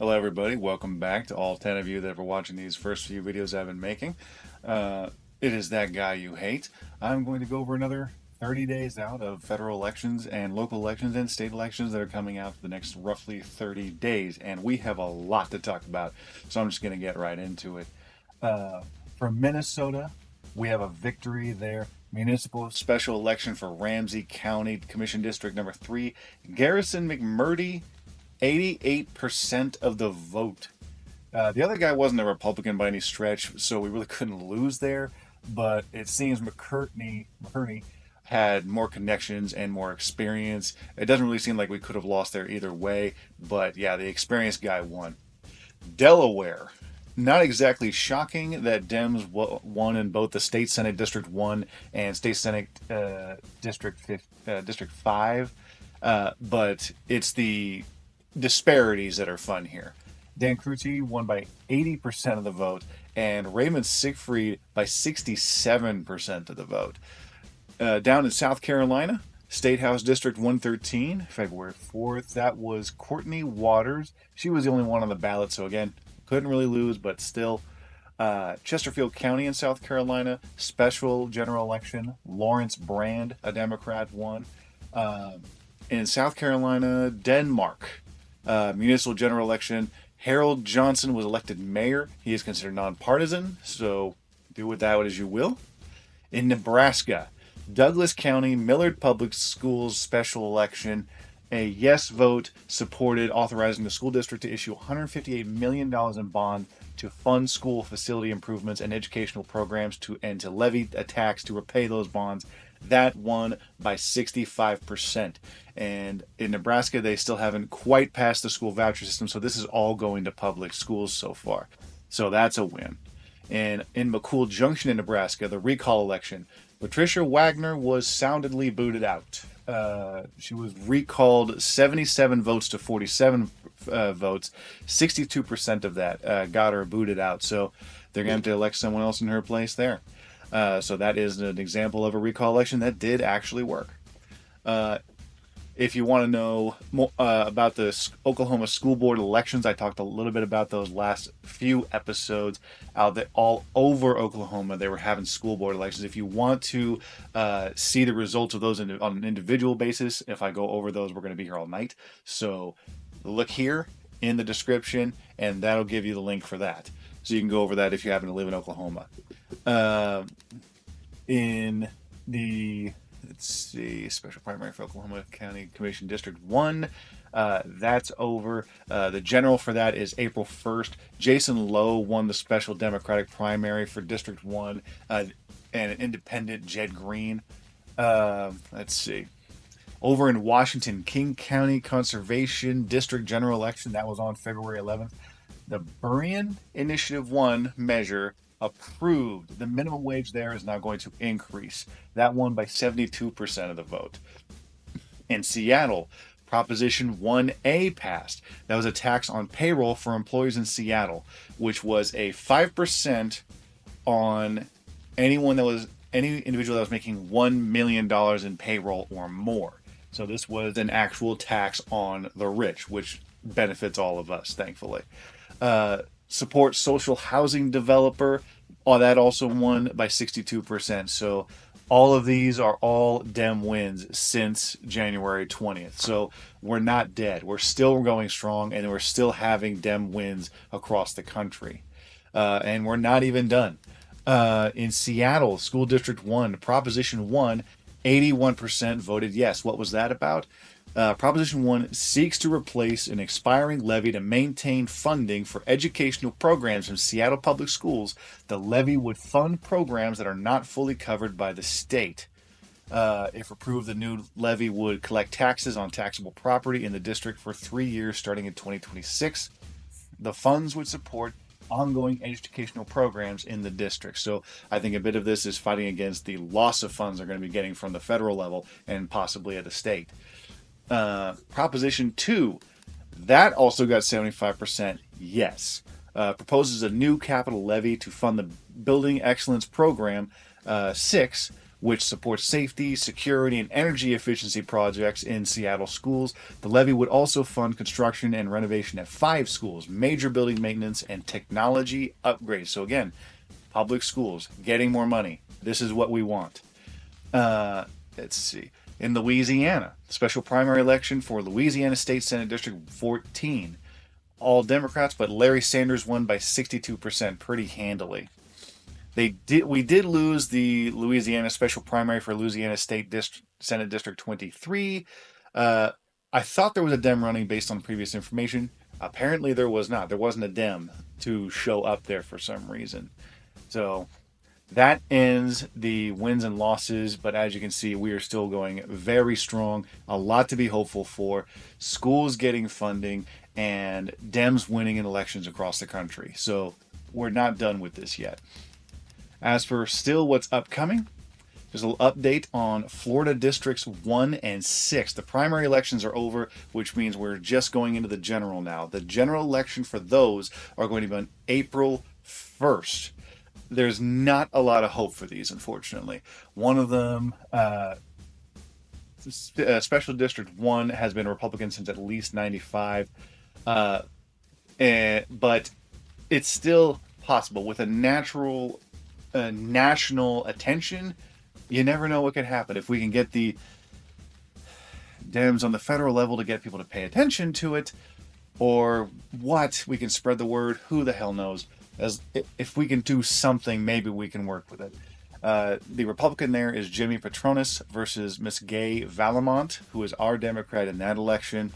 Hello, everybody. Welcome back to all 10 of you that are watching these first few videos I've been making. Uh, it is that guy you hate. I'm going to go over another 30 days out of federal elections and local elections and state elections that are coming out for the next roughly 30 days. And we have a lot to talk about, so I'm just going to get right into it. Uh, from Minnesota, we have a victory there. Municipal special election for Ramsey County Commission District number 3. Garrison McMurdy 88% of the vote. The other guy wasn't a Republican by any stretch, so we really couldn't lose there. But it seems McCurney had more connections and more experience. It doesn't really seem like we could have lost there either way. But yeah, the experienced guy won. Delaware. Not exactly shocking that Dems won in both the state senate district 1 and state senate district 5, but it's the disparities that are fun here. Dan Crutchy won by 80% of the vote, and Raymond Siegfried by 67% of the vote. Down in South Carolina, State House District 113, February 4th, that was Courtney Waters. She was the only one on the ballot, so again, couldn't really lose, but still. Chesterfield County in South Carolina, special general election. Lawrence Brand, a Democrat, won. Uh, in South Carolina, Denmark, municipal general election. Harold Johnson was elected mayor. He is considered nonpartisan, so do with that as you will. In Nebraska, Douglas County Millard Public Schools special election. A yes vote supported authorizing the school district to issue $158 million in bonds to fund school facility improvements and educational programs and to levy a tax to repay those bonds. That won by 65%. And in Nebraska, they still haven't quite passed the school voucher system, so this is all going to public schools so far. So that's a win. And in McCool Junction in Nebraska, the recall election, Patricia Wagner was soundly booted out. She was recalled 77 votes to 47 votes. 62% of that got her booted out. So they're going to have to elect someone else in her place there. So that is an example of a recall election that did actually work. Uh, if you want to know more about the Oklahoma school board elections, I talked a little bit about those last few episodes. Out that all over Oklahoma, they were having school board elections. If you want to see the results of those on an individual basis, if I go over those, we're going to be here all night. So look here in the description, and that'll give you the link for that. So you can go over that if you happen to live in Oklahoma. Uh, in the let's see, special primary for Oklahoma County Commission District 1. That's over. The general for that is April 1st. Jason Lowe won the special Democratic primary for District 1, and an independent, Jed Green. Let's see. Over in Washington, King County Conservation District general election, that was on February 11th. The Burien Initiative 1 measure approved. The minimum wage there is now going to increase. That won by 72% of the vote. In Seattle, Proposition 1A passed. That was a tax on payroll for employees in Seattle, which was a 5% on any individual that was making $1 million in payroll or more. So this was an actual tax on the rich, which benefits all of us, thankfully. Support social housing developer. Oh, that also won by 62%. So all of these are all Dem wins since January 20th. So we're not dead. We're still going strong, and we're still having Dem wins across the country. And we're not even done. In Seattle, School District 1, Proposition 1, 81% voted yes. What was that about? Proposition 1 seeks to replace an expiring levy to maintain funding for educational programs in Seattle Public Schools. The levy would fund programs that are not fully covered by the state. If approved, the new levy would collect taxes on taxable property in the district for 3 years starting in 2026. The funds would support ongoing educational programs in the district. So I think a bit of this is fighting against the loss of funds they're going to be getting from the federal level and possibly at the state. Proposition 2, that also got 75% yes. Proposes a new capital levy to fund the Building Excellence Program 6, which supports safety, security, and energy efficiency projects in Seattle schools. The levy would also fund construction and renovation at 5 schools, major building maintenance, and technology upgrades. So, again, public schools getting more money. This is what we want. Uh, let's see. In Louisiana, special primary election for Louisiana State Senate District 14. All Democrats, but Larry Sanders won by 62%, pretty handily. We did lose the Louisiana special primary for Louisiana State Senate District 23. Uh, I thought there was a Dem running based on previous information. Apparently, there was not. There wasn't a Dem to show up there for some reason. So that ends the wins and losses, but as you can see, we are still going very strong. A lot to be hopeful for. Schools getting funding and Dems winning in elections across the country. So we're not done with this yet. As for still what's upcoming, there's a little update on Florida Districts 1 and 6. The primary elections are over, which means we're just going into the general now. The general election for those are going to be on April 1st. There's not a lot of hope for these, unfortunately. One of them, Special District 1, has been Republican since at least 95. Uh, but it's still possible. With a national attention, you never know what could happen. If we can get the Dems on the federal level to get people to pay attention to it, or what, we can spread the word. Who the hell knows? As if we can do something, maybe we can work with it. The Republican there is Jimmy Patronis versus Miss Gay Valamont, who is our Democrat in that election.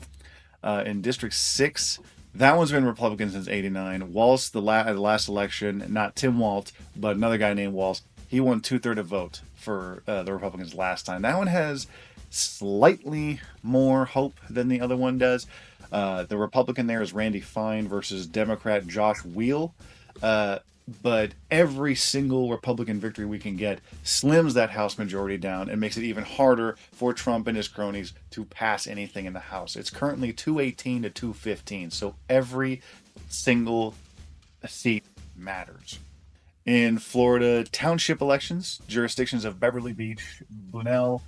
In District 6, that one's been Republican since '89. Walz, the last election, not Tim Walt, but another guy named Walz, he won 2/3 of vote for the Republicans last time. That one has slightly more hope than the other one does. The Republican there is Randy Fine versus Democrat Josh Wheel. But every single Republican victory we can get slims that House majority down and makes it even harder for Trump and his cronies to pass anything in the House. It's currently 218 to 215, so every single seat matters. In Florida township elections, jurisdictions of Beverly Beach, Bunnell,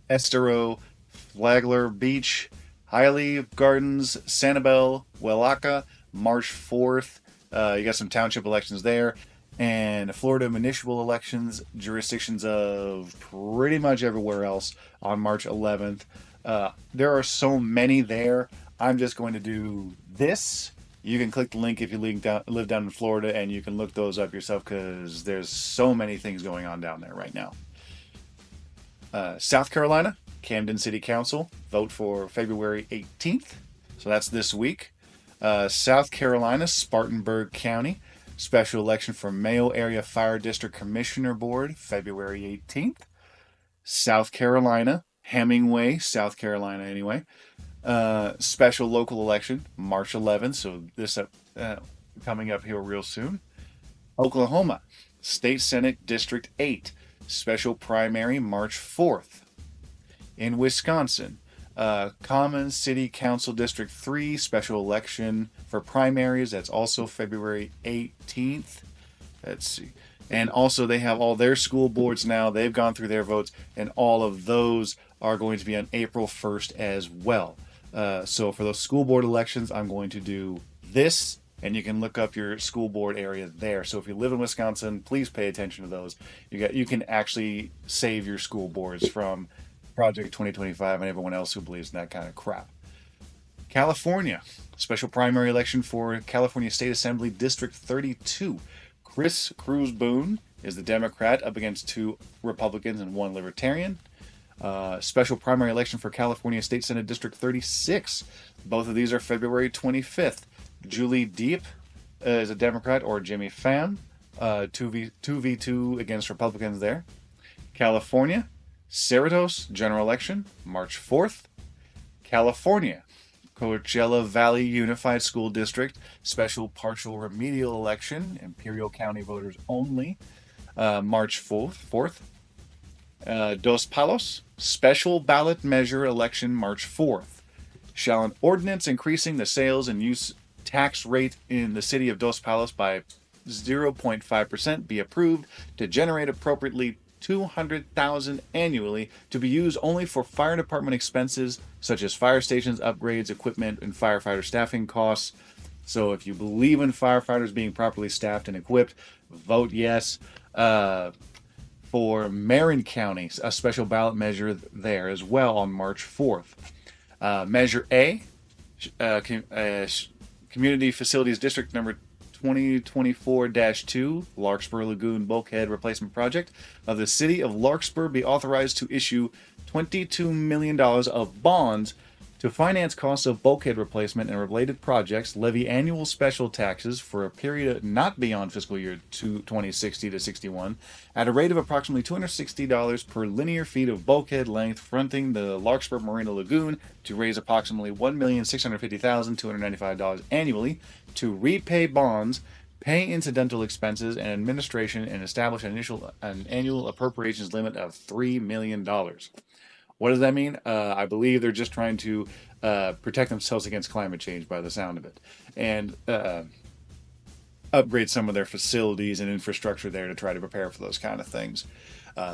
Estero, Flagler Beach, Hiley Gardens, Sanibel, Welaka, March 4th. You got some township elections there. And Florida municipal elections, jurisdictions of pretty much everywhere else on March 11th. There are so many there. I'm just going to do this. You can click the link if you live down in Florida, and you can look those up yourself because there's so many things going on down there right now. South Carolina, Camden City Council, vote for February 18th. So that's this week. South Carolina, Spartanburg County, special election for Mayo Area Fire District Commissioner Board, February 18th. South Carolina, Hemingway, South Carolina anyway, special local election, March 11th. So this coming up here real soon. Oklahoma, State Senate District 8, special primary, March 4th. In Wisconsin, Common City Council District 3, special election for primaries. That's also February 18th. Let's see. And also, they have all their school boards now. They've gone through their votes, and all of those are going to be on April 1st as well. So for those school board elections, I'm going to do this, and you can look up your school board area there. So if you live in Wisconsin, please pay attention to those. You can actually save your school boards from Project 2025 and everyone else who believes in that kind of crap. California, special primary election for California State Assembly District 32. Chris Cruz Boone is the Democrat up against 2 Republicans and 1 Libertarian. Special primary election for California State Senate District 36. Both of these are February 25th. Julie Deep is a Democrat, or Jimmy Pham. 2v2 against Republicans there. California, Cerritos general election, March 4th. California, Coachella Valley Unified School District, special partial remedial election, Imperial County voters only, March 4th. Dos Palos, special ballot measure election, March 4th. Shall an ordinance increasing the sales and use tax rate in the city of Dos Palos by 0.5% be approved to generate appropriately $200,000 annually to be used only for fire department expenses such as fire stations, upgrades, equipment, and firefighter staffing costs. So if you believe in firefighters being properly staffed and equipped, vote yes. For Marin County, a special ballot measure there as well on March 4th. Measure A, uh, Community Facilities District number 2024-2, Larkspur Lagoon Bulkhead Replacement Project of the City of Larkspur be authorized to issue $22 million of bonds to finance costs of bulkhead replacement and related projects, levy annual special taxes for a period not beyond fiscal year 2060 to 61, at a rate of approximately $260 per linear feet of bulkhead length fronting the Larkspur Marina Lagoon to raise approximately $1,650,295 annually to repay bonds, pay incidental expenses and administration, and establish an annual appropriations limit of $3 million. What does that mean? I believe they're just trying to protect themselves against climate change by the sound of it, and upgrade some of their facilities and infrastructure there to try to prepare for those kind of things.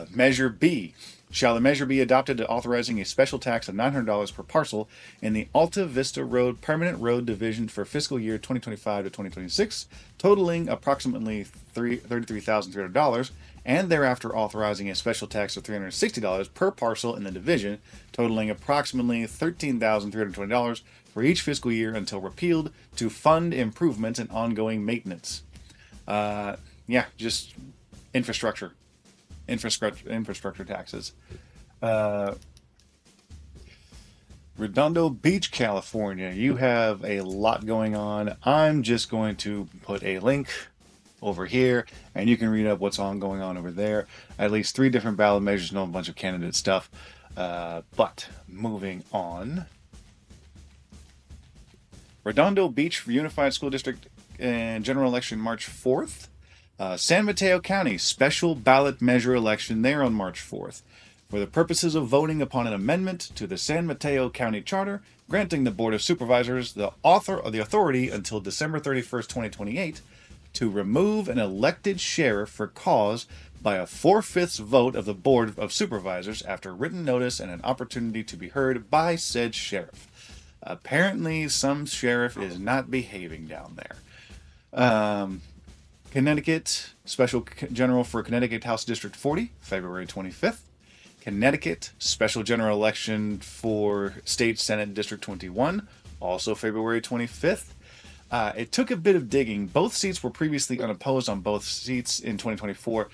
Measure B. Shall the measure be adopted authorizing a special tax of $900 per parcel in the Alta Vista Road Permanent Road Division for fiscal year 2025 to 2026, totaling approximately $33,300, and thereafter authorizing a special tax of $360 per parcel in the division, totaling approximately $13,320 for each fiscal year until repealed to fund improvements and ongoing maintenance. Yeah, just infrastructure infrastructure taxes. Redondo Beach, California. You have a lot going on. I'm just going to put a link over here, and you can read up what's going on over there. At least 3 different ballot measures and a bunch of candidate stuff. But moving on. Redondo Beach Unified School District and general election March 4th. San Mateo County special ballot measure election there on March 4th. For the purposes of voting upon an amendment to the San Mateo County Charter, granting the Board of Supervisors the authority until December 31st, 2028, to remove an elected sheriff for cause by a 4/5 vote of the Board of Supervisors after written notice and an opportunity to be heard by said sheriff. Apparently, some sheriff is not behaving down there. Connecticut, Special General for Connecticut House District 40, February 25th. Connecticut, Special General Election for State Senate District 21, also February 25th. It took a bit of digging. Both seats were previously unopposed on both seats in 2024.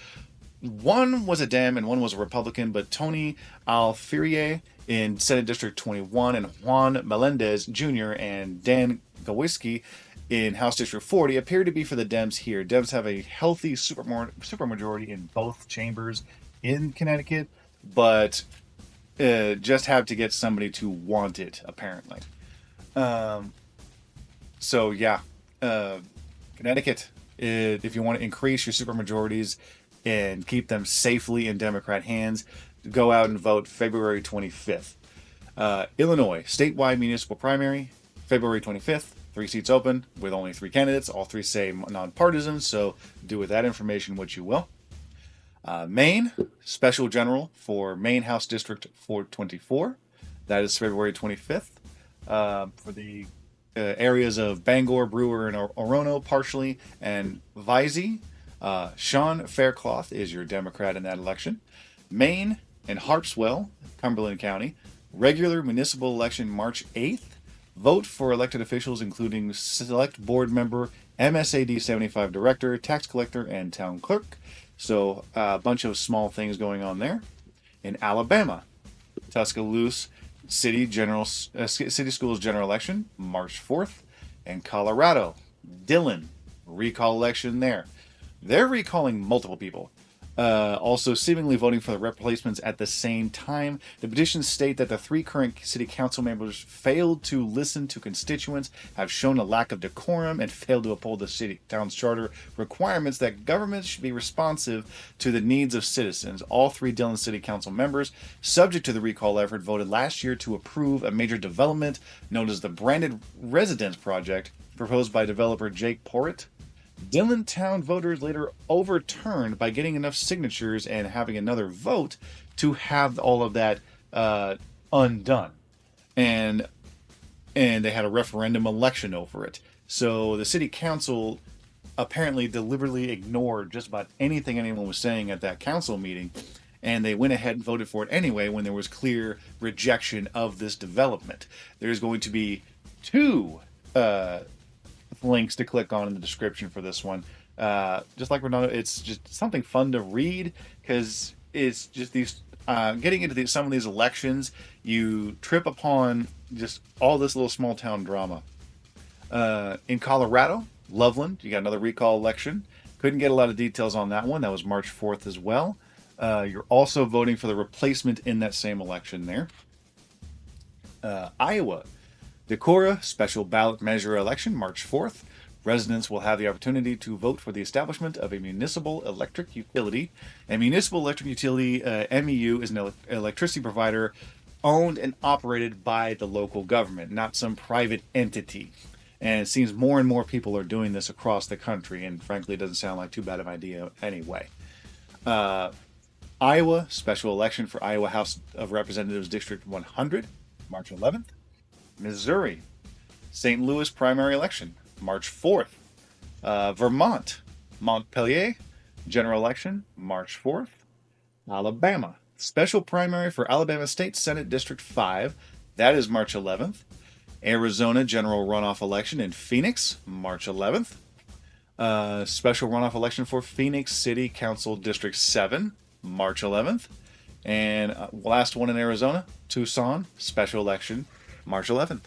One was a Dem and one was a Republican, but Tony Alfieri in Senate District 21 and Juan Melendez Jr. and Dan Gawiski in House District 40 appear to be for the Dems here. Dems have a healthy supermajority in both chambers in Connecticut, but just have to get somebody to want it, apparently. So, yeah. Connecticut, if you want to increase your supermajorities and keep them safely in Democrat hands, go out and vote February 25th. Illinois, statewide municipal primary, February 25th. 3 seats open with only 3 candidates. All 3 say nonpartisan, so do with that information what you will. Maine, Special General for Maine House District 424. That is February 25th. For the areas of Bangor, Brewer, and Orono partially, and Visey, Sean Faircloth is your Democrat in that election. Maine and Harpswell, Cumberland County, regular municipal election March 8th. Vote for elected officials including select board member, MSAD 75 director, tax collector, and town clerk. So a bunch of small things going on there. In Alabama, Tuscaloosa City Schools general election March 4th. And Colorado, Dillon, recall election there. They're recalling multiple people. Also seemingly voting for the replacements at the same time. The petitions state that the 3 current city council members failed to listen to constituents, have shown a lack of decorum, and failed to uphold the city town's charter requirements that governments should be responsive to the needs of citizens. All 3 Dillon City Council members, subject to the recall effort, voted last year to approve a major development known as the Branded Residence Project, proposed by developer Jake Porritt. Dillontown voters later overturned by getting enough signatures and having another vote to have all of that uh, undone. And they had a referendum election over it. So the city council apparently deliberately ignored just about anything anyone was saying at that council meeting, and they went ahead and voted for it anyway when there was clear rejection of this development. There's going to be two uh, links to click on in the description for this one. Just like Renato, it's just something fun to read because it's just these getting into some of these elections, you trip upon just all this little small town drama. In Colorado, Loveland, you got another recall election. Couldn't get a lot of details on that one. That was March 4th as well. You're also voting for the replacement in that same election there. Iowa, Decorah special ballot measure election, March 4th. Residents will have the opportunity to vote for the establishment of a municipal electric utility. A municipal electric utility, MEU, is an electricity provider owned and operated by the local government, not some private entity. And it seems more and more people are doing this across the country, and frankly, it doesn't sound like too bad of an idea anyway. Uh, Iowa, special election for Iowa House of Representatives District 100, March 11th. Missouri, St. Louis primary election, March 4th. Vermont, Montpelier, general election, March 4th. Alabama, special primary for Alabama State Senate District 5, that is March 11th. Arizona, general runoff election in Phoenix, March 11th. Special runoff election for Phoenix City Council District 7, March 11th. And last one in Arizona, Tucson, special election, March 11th.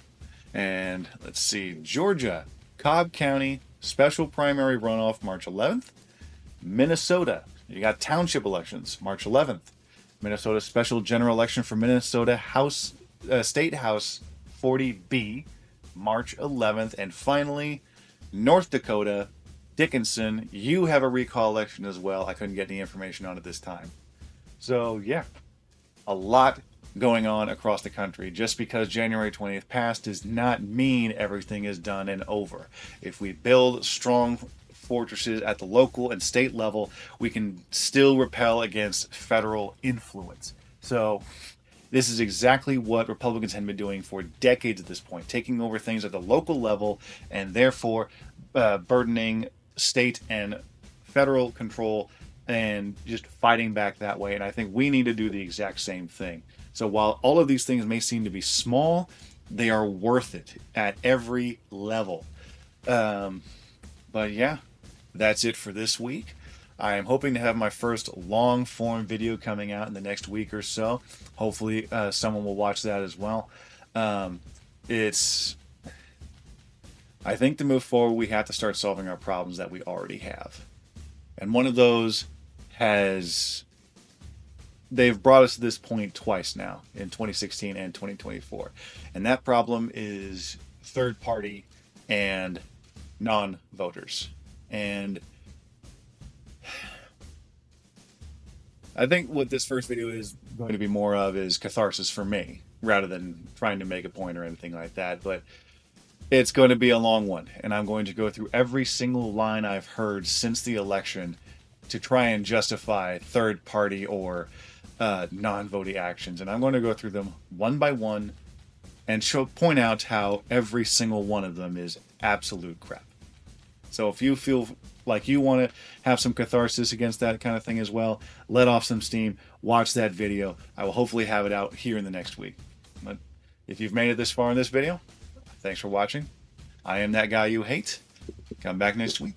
And let's see, Georgia, Cobb County, special primary runoff, March 11th. Minnesota, you got township elections, March 11th. Minnesota special general election for Minnesota House State House 40B, March 11th. And finally, North Dakota, Dickinson, you have a recall election as well. I couldn't get any information on it this time. So, yeah, a lot going on across the country. Just because January 20th passed does not mean everything is done and over. If we build strong fortresses at the local and state level, we can still repel against federal influence. So, this is exactly what Republicans have been doing for decades at this point, taking over things at the local level and therefore burdening state and federal control and just fighting back that way. And I think we need to do the exact same thing. So while all of these things may seem to be small, they are worth it at every level. Um, but yeah, that's it for this week. I am hoping to have my first long form video coming out in the next week or so. Hopefully, someone will watch that as well. Um, it's, I think to move forward, we have to start solving our problems that we already have. And one of those has, they've brought us to this point twice now in 2016 and 2024. And that problem is third party and non voters. And I think what this first video is going to be more of is catharsis for me rather than trying to make a point or anything like that. But it's going to be a long one, and I'm going to go through every single line I've heard since the election to try and justify third party or non voting actions. And I'm going to go through them one by one and point out how every single one of them is absolute crap. So if you feel like you want to have some catharsis against that kind of thing as well, let off some steam, watch that video. I will hopefully have it out here in the next week. But if you've made it this far in this video, thanks for watching. I am that guy you hate. Come back next week.